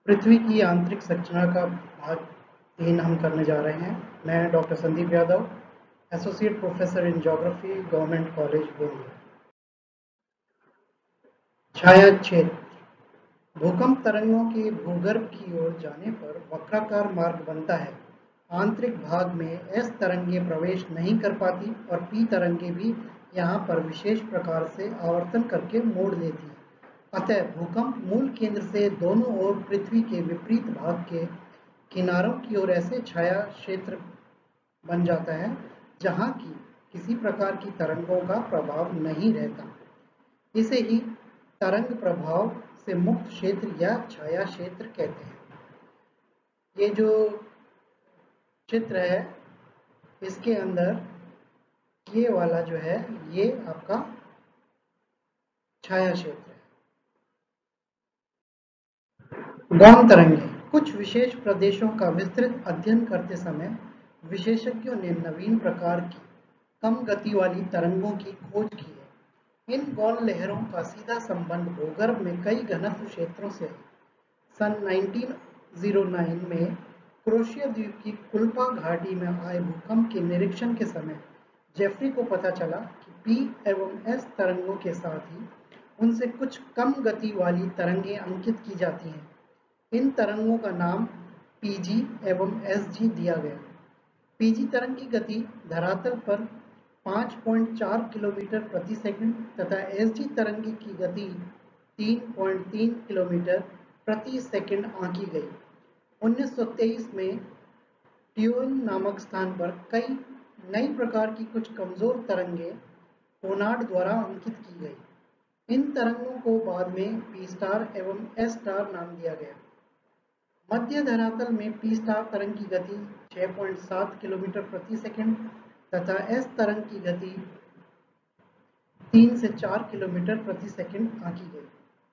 पृथ्वी की आंतरिक संरचना का भाग 3 हम करने जा रहे हैं। मैं doctor Sandeep Yadav, associate professor in geography, government college Gondia. छाया क्षेत्र भूकंप तरंगों के भूगर्भ की ओर जाने पर वक्राकार मार्ग बनता है। आंतरिक भाग में एस तरंगें प्रवेश नहीं कर पाती और पी तरंगें भी यहाँ पर विशेष प्रकार से आवर्तन करके मोड़ लेती हैं। अतः भूकंप मूल केंद्र से दोनों ओर पृथ्वी के विपरीत भाग के किनारों की ओर ऐसे छाया क्षेत्र बन जाता है जहाँ की किसी प्रकार की तरंगों का प्रभाव नहीं रहता। इसे ही तरंग प्रभाव से मुक्त क्षेत्र या छाया क्षेत्र कहते हैं। ये जो चित्र है इसके अंदर ये वाला जो है ये आपका छाया क्षेत्र है। गौण तरंगें कुछ विशेष प्रदेशों का विस्तृत अध्ययन करते समय विशेषज्ञों ने नवीन प्रकार की कम गति वाली तरंगों की खोज की है। इन गौण लहरों का सीधा संबंध भूगर्भ में कई घनत्व क्षेत्रों से है। सन 1909 में क्रोशिया द्वीप की कुल्पा घाटी में आए भूकंप के निरीक्षण के समय जेफरी को पता चला कि पी एवं एस तरंगों के साथ ही उनसे कुछ कम गति वाली तरंगें अंकित की जाती हैं। इन तरंगों का नाम पीजी एवं एसजी दिया गया। पीजी तरंग की गति धरातल पर 5.4 किलोमीटर प्रति सेकंड तथा एसजी तरंग की गति 3.3 किलोमीटर प्रति सेकंड आंकी गई। 1923 में ट्यून नामक स्थान पर कई नई प्रकार की कुछ कमजोर तरंगें कोनार्ड द्वारा अंकित की गई। इन तरंगों को बाद में पी स्टार एवं एस स्टार नाम दिया गया। मध्य धरातल में पी स्टार तरंग की गति 6.7 किलोमीटर प्रति सेकंड तथा एस तरंग की गति 3 से 4 किलोमीटर प्रति सेकंड आंकी गई।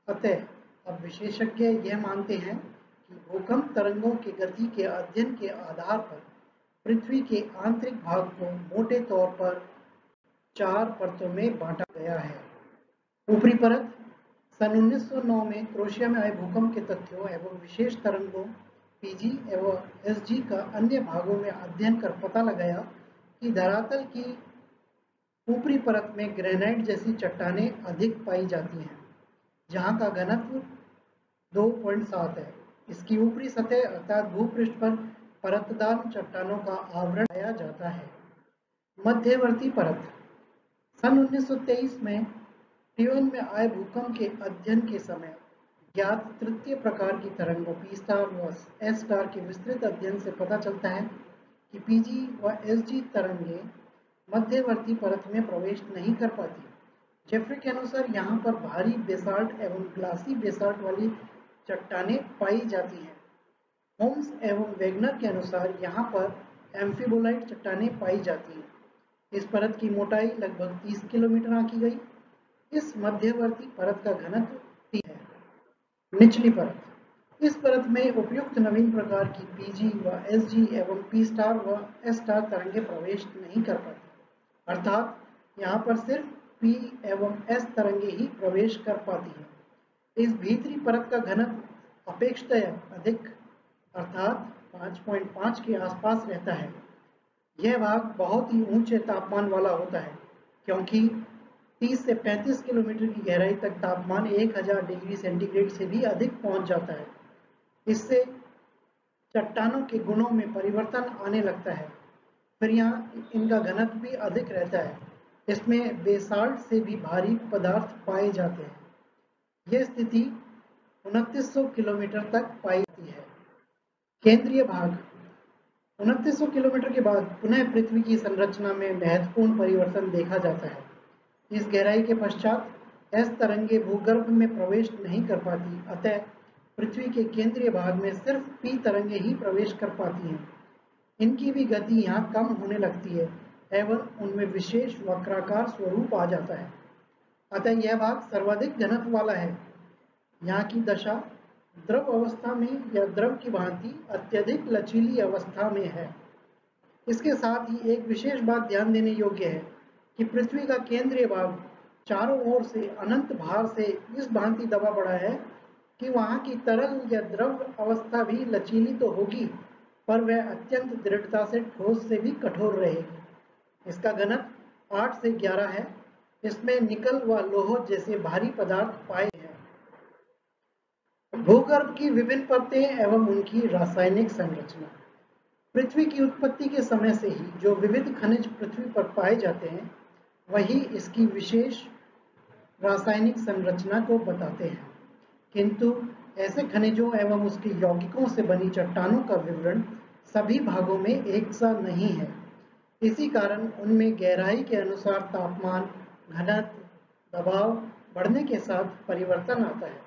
अतः अब विशेषज्ञ यह मानते हैं कि भूकंप तरंगों की गति के अध्ययन के आधार पर पृथ्वी के आंतरिक भाग को मोटे तौर पर 4 परतों में बांटा गया है। ऊपरी परत सन 1909 में क्रोशिया में आए भूकंप के तथ्यों एवं विशेष तरंगों पीजी एवं एसजी का अन्य भागों में अध्ययन कर पता लगाया कि धरातल की ऊपरी परत में ग्रेनाइट जैसी चट्टानें अधिक पाई जाती हैं, जहां का घनत्व 2.7 है। इसकी ऊपरी सतह अर्थात भूपृष्ठ पर परतदार चट्टानों का आवरण पाया जाता है। मध्यवर्ती परत सन 1923 में ट्यून में आए भूकंप के अध्ययन के समय ज्ञात तृतीय प्रकार की तरंगों पी स्टार व एस स्टार के विस्तृत अध्ययन से पता चलता है कि पीजी व एसजी तरंगें मध्यवर्ती परत में प्रवेश नहीं कर पाती। जेफरी के अनुसार यहाँ पर भारी बेसाल्ट एवं ग्लासी बेसाल्ट वाली चट्टानें पाई जाती हैं। होम्स एवं वेगनर के अनुसार यहाँ पर एम्फीबोलाइट चट्टानें पाई जाती हैं। इस परत की मोटाई लगभग 30 किलोमीटर आंकी गई। इस मध्यवर्ती परत का घनत्व 3 है। निचली परत इस परत में उपयुक्त नवीन प्रकार की पीजी व एसजी एवं पी स्टार व एस स्टार तरंगें प्रवेश नहीं कर पाती, अर्थात यहाँ पर सिर्फ पी एवं एस तरंगें ही प्रवेश कर पाती हैं। इस भीतरी परत का घनत्व अपेक्षाकृत अधिक अर्थात 5.5 के आसपास रहता है। यह भाग बहुत ही ऊंचे तापमान वाला होता है, क्योंकि 30 से 35 किलोमीटर की गहराई तक तापमान 1000 डिग्री सेंटीग्रेड से भी अधिक पहुंच जाता है। इससे चट्टानों के गुणों में परिवर्तन आने लगता है। फिर यहाँ इनका घनत्व भी अधिक रहता है। इसमें बेसाल्ट से भी भारी पदार्थ पाए जाते हैं। यह स्थिति 2900 किलोमीटर तक पाई जाती है। केंद्रीय भाग 2900 किलोमीटर के बाद पुनः पृथ्वी की संरचना में महत्वपूर्ण परिवर्तन देखा जाता है। इस गहराई के पश्चात एस तरंगें भूगर्भ में प्रवेश नहीं कर पाती, अतः पृथ्वी के केंद्रीय भाग में सिर्फ पी तरंगें ही प्रवेश कर पाती हैं। इनकी भी गति यहाँ कम होने लगती है एवं उनमें विशेष वक्राकार स्वरूप आ जाता है। अतः यह भाग सर्वाधिक घनत्व वाला है। यहाँ की दशा द्रव अवस्था में या द्रव की भांति अत्यधिक लचीली अवस्था में है। इसके साथ ही एक विशेष बात ध्यान देने योग्य है कि पृथ्वी का केंद्रीय भाग चारों ओर से अनंत भार से इस भांति दबा पड़ा है कि वहाँ की तरल या द्रव अवस्था भी लचीली तो होगी, पर वह अत्यंत दृढ़ता से ठोस से भी कठोर रहेगी। इसका घनत्व 8 से 11 है। इसमें निकल व लोह जैसे भारी पदार्थ पाए हैं। भूगर्भ की विभिन्न परतें एवं उनकी रासायनिक संरचना। पृथ्वी की उत्पत्ति के समय से ही जो विविध खनिज पृथ्वी पर पाए जाते हैं, वही इसकी विशेष रासायनिक संरचना को बताते हैं। किंतु ऐसे खनिजों एवं उसके यौगिकों से बनी चट्टानों का विवरण सभी भागों में एक सा नहीं है। इसी कारण उनमें गहराई के अनुसार तापमान, घनत्व, दबाव बढ़ने के साथ परिवर्तन आता है।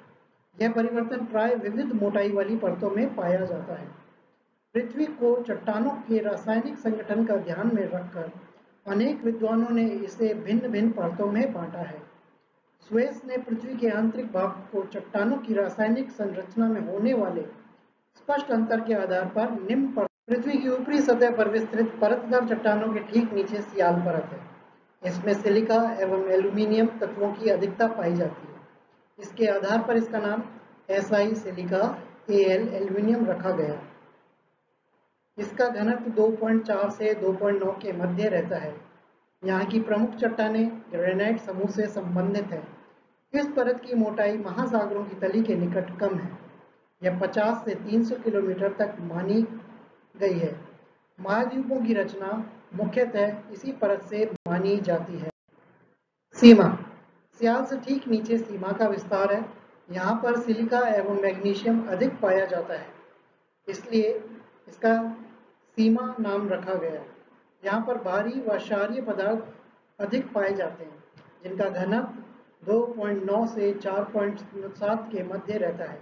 यह परिवर्तन प्राय विविध मोटाई वाली परतों में पाया जाता है। पृथ्वी को चट्टानों के रासायनिक संगठन का ध्यान में रखकर अनेक विद्वानों ने इसे भिन्न भिन्न परतों में बांटा है। स्वेस ने पृथ्वी के आंतरिक भाग को चट्टानों की रासायनिक संरचना में होने वाले स्पष्ट अंतर के आधार पर निम्न परत। पृथ्वी की ऊपरी सतह पर विस्तृत परतदार चट्टानों के ठीक नीचे सियाल परत है। इसमें सिलिका एवं एल्यूमीनियम तत्वों की अधिकता पाई जाती है। इसके आधार पर इसका नाम SI सिलिका Al एल्यूमीनियम रखा गया। इसका घनत्व 2.4 से 2.9 के मध्य रहता है। यहाँ की प्रमुख चट्टानें ग्रेनाइट समूह से संबंधित है। इस परत की मोटाई महासागरों की तली के निकट कम है। यह 50 से 300 किलोमीटर तक मानी गई है। महाद्वीपों की रचना मुख्यतः इसी परत से मानी जाती है। सीमा। सियाल से ठीक नीचे सीमा का विस्तार है। यहाँ पर सिलिका एवं मैग्नीशियम अधिक पाया जाता है, इसलिए इसका सीमा नाम रखा गया। यहाँ पर भारी व क्षारीय पदार्थ अधिक पाए जाते हैं, जिनका घनत्व 2.9 से 4.7 के मध्य रहता है।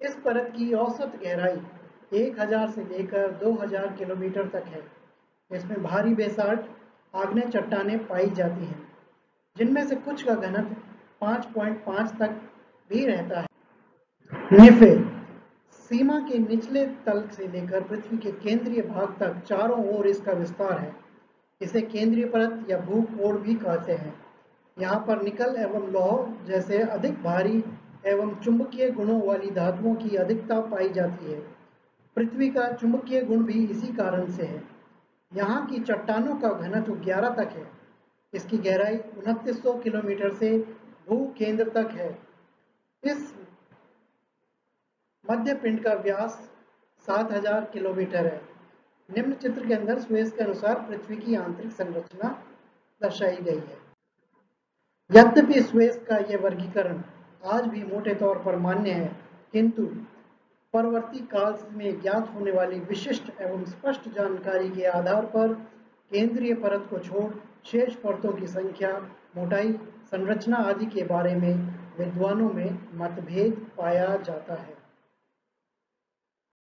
इस परत की औसत गहराई 1000 से लेकर 2000 किलोमीटर तक है। इसमें भारी बेसाल्ट आग्नेय चट्टानें पाई जाती हैं, जिनमें से कुछ का घनत्व 5.5 तक भी रहता है। निफे। सीमा के निचले तल से लेकर पृथ्वी के केंद्रीय भाग तक चारों ओर इसका विस्तार है। इसे केंद्रीय परत या भूकोण भी कहते हैं। यहाँ पर निकल एवं लौह जैसे अधिक भारी एवं चुंबकीय गुणों वाली धातुओं की अधिकता पाई जाती है। पृथ्वी का चुंबकीय गुण भी इसी कारण से है। यहाँ की चट्टानों का घनत्व 11 तक है। इसकी गहराई 2900 किलोमीटर से भूकेंद्र तक है। इस मध्य पिंड का व्यास 7000 किलोमीटर है। निम्न चित्र के अंदर स्वेस के अनुसार पृथ्वी की आंतरिक संरचना दर्शाई गई है। यद्यपि स्वेस का यह वर्गीकरण आज भी मोटे तौर पर मान्य है, किंतु परवर्ती काल में ज्ञात होने वाली विशिष्ट एवं स्पष्ट जानकारी के आधार पर केंद्रीय परत को छोड़ शेष परतों की संख्या, मोटाई, संरचना आदि के बारे में विद्वानों में मतभेद पाया जाता है।